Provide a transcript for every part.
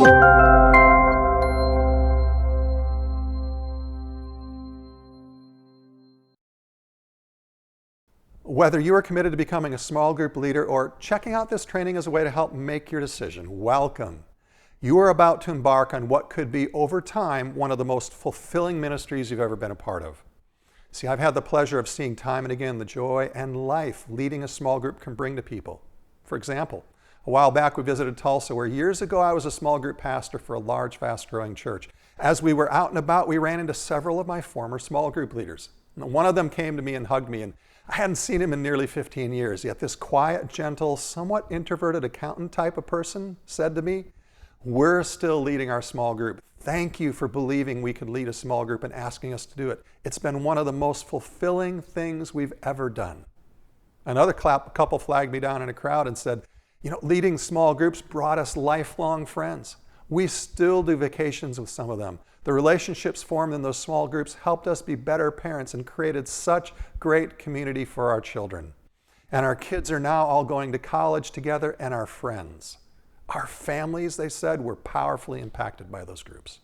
Whether you are committed to becoming a small group leader or checking out this training as a way to help make your decision, welcome. You are about to embark on what could be, over time, one of the most fulfilling ministries you've ever been a part of. See, I've had the pleasure of seeing time and again the joy and life leading a small group can bring to people. For example, a while back we visited Tulsa, where years ago I was a small group pastor for a large, fast-growing church. As we were out and about, we ran into several of my former small group leaders. One of them came to me and hugged me, and I hadn't seen him in nearly 15 years, yet this quiet, gentle, somewhat introverted accountant type of person said to me, "We're still leading our small group. Thank you for believing we could lead a small group and asking us to do it. It's been one of the most fulfilling things we've ever done." Another couple flagged me down in a crowd and said, leading small groups brought us lifelong friends. We still do vacations with some of them. The relationships formed in those small groups helped us be better parents and created such great community for our children. And our kids are now all going to college together and are friends. Our families, they said, were powerfully impacted by those groups.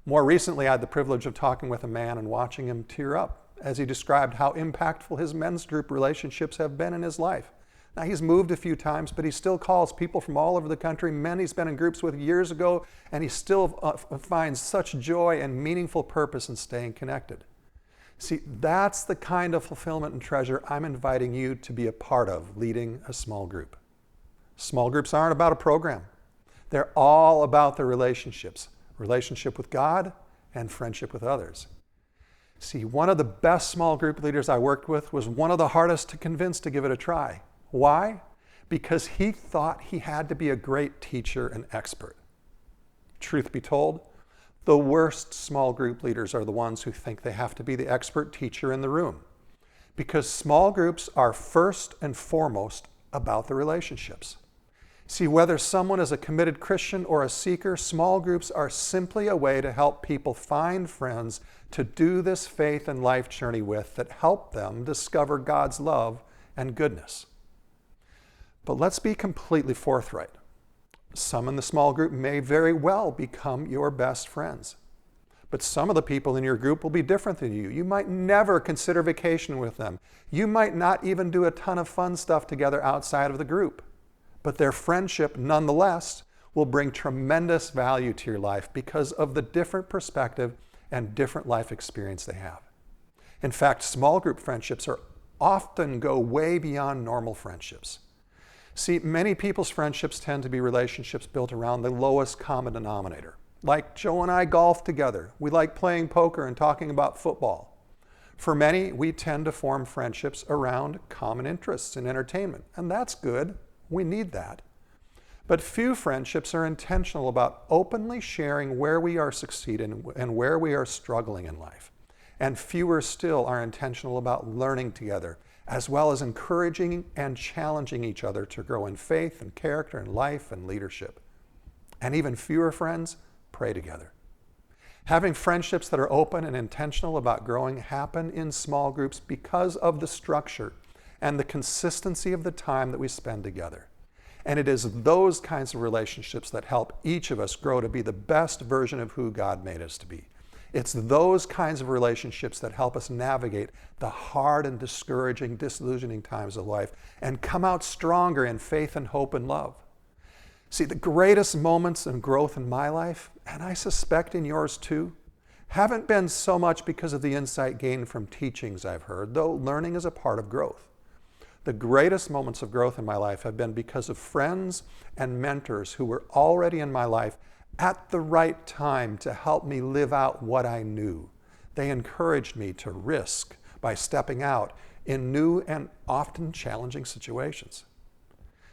More recently, I had the privilege of talking with a man and watching him tear up as he described how impactful his men's group relationships have been in his life. Now, he's moved a few times, but he still calls people from all over the country, men he's been in groups with years ago, and he still finds such joy and meaningful purpose in staying connected. See, that's the kind of fulfillment and treasure I'm inviting you to be a part of, leading a small group. Small groups aren't about a program. They're all about the relationships, relationship with God and friendship with others. See, one of the best small group leaders I worked with was one of the hardest to convince to give it a try. Why? Because he thought he had to be a great teacher and expert. Truth be told, the worst small group leaders are the ones who think they have to be the expert teacher in the room. Because small groups are first and foremost about the relationships. See, whether someone is a committed Christian or a seeker, small groups are simply a way to help people find friends to do this faith and life journey with that help them discover God's love and goodness. But let's be completely forthright. Some in the small group may very well become your best friends. But some of the people in your group will be different than you. You might never consider vacation with them. You might not even do a ton of fun stuff together outside of the group. But their friendship, nonetheless, will bring tremendous value to your life because of the different perspective and different life experience they have. In fact, small group friendships often go way beyond normal friendships. See, many people's friendships tend to be relationships built around the lowest common denominator. Like Joe and I golf together. We like playing poker and talking about football. For many, we tend to form friendships around common interests in entertainment, and that's good. We need that. But few friendships are intentional about openly sharing where we are succeeding and where we are struggling in life. And fewer still are intentional about learning together, as well as encouraging and challenging each other to grow in faith and character and life and leadership. And even fewer friends pray together. Having friendships that are open and intentional about growing happen in small groups because of the structure and the consistency of the time that we spend together. And it is those kinds of relationships that help each of us grow to be the best version of who God made us to be. It's those kinds of relationships that help us navigate the hard and discouraging, disillusioning times of life and come out stronger in faith and hope and love. See, the greatest moments of growth in my life, and I suspect in yours too, haven't been so much because of the insight gained from teachings I've heard, though learning is a part of growth. The greatest moments of growth in my life have been because of friends and mentors who were already in my life at the right time to help me live out what I knew. They encouraged me to risk by stepping out in new and often challenging situations.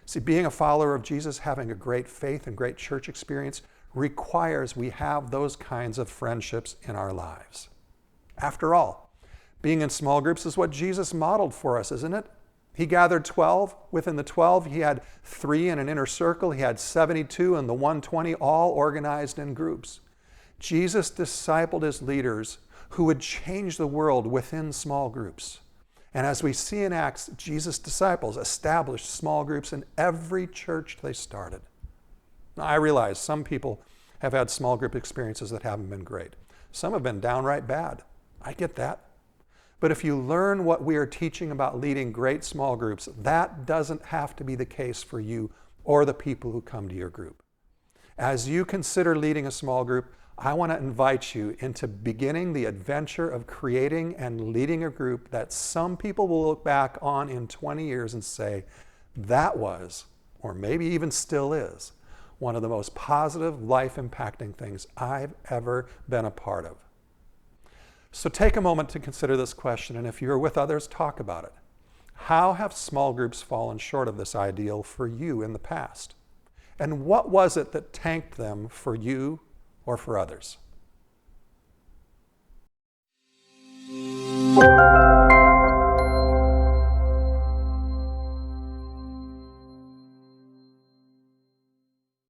See, being a follower of Jesus, having a great faith and great church experience requires we have those kinds of friendships in our lives. After all, being in small groups is what Jesus modeled for us, isn't it? He gathered 12. Within the 12, he had 3 in an inner circle. He had 72 in the 120, all organized in groups. Jesus discipled his leaders who would change the world within small groups. And as we see in Acts, Jesus' disciples established small groups in every church they started. Now, I realize some people have had small group experiences that haven't been great. Some have been downright bad. I get that. But if you learn what we are teaching about leading great small groups, that doesn't have to be the case for you or the people who come to your group. As you consider leading a small group, I want to invite you into beginning the adventure of creating and leading a group that some people will look back on in 20 years and say, that was, or maybe even still is, one of the most positive, life-impacting things I've ever been a part of. So take a moment to consider this question, and if you're with others, talk about it. How have small groups fallen short of this ideal for you in the past? And what was it that tanked them for you or for others?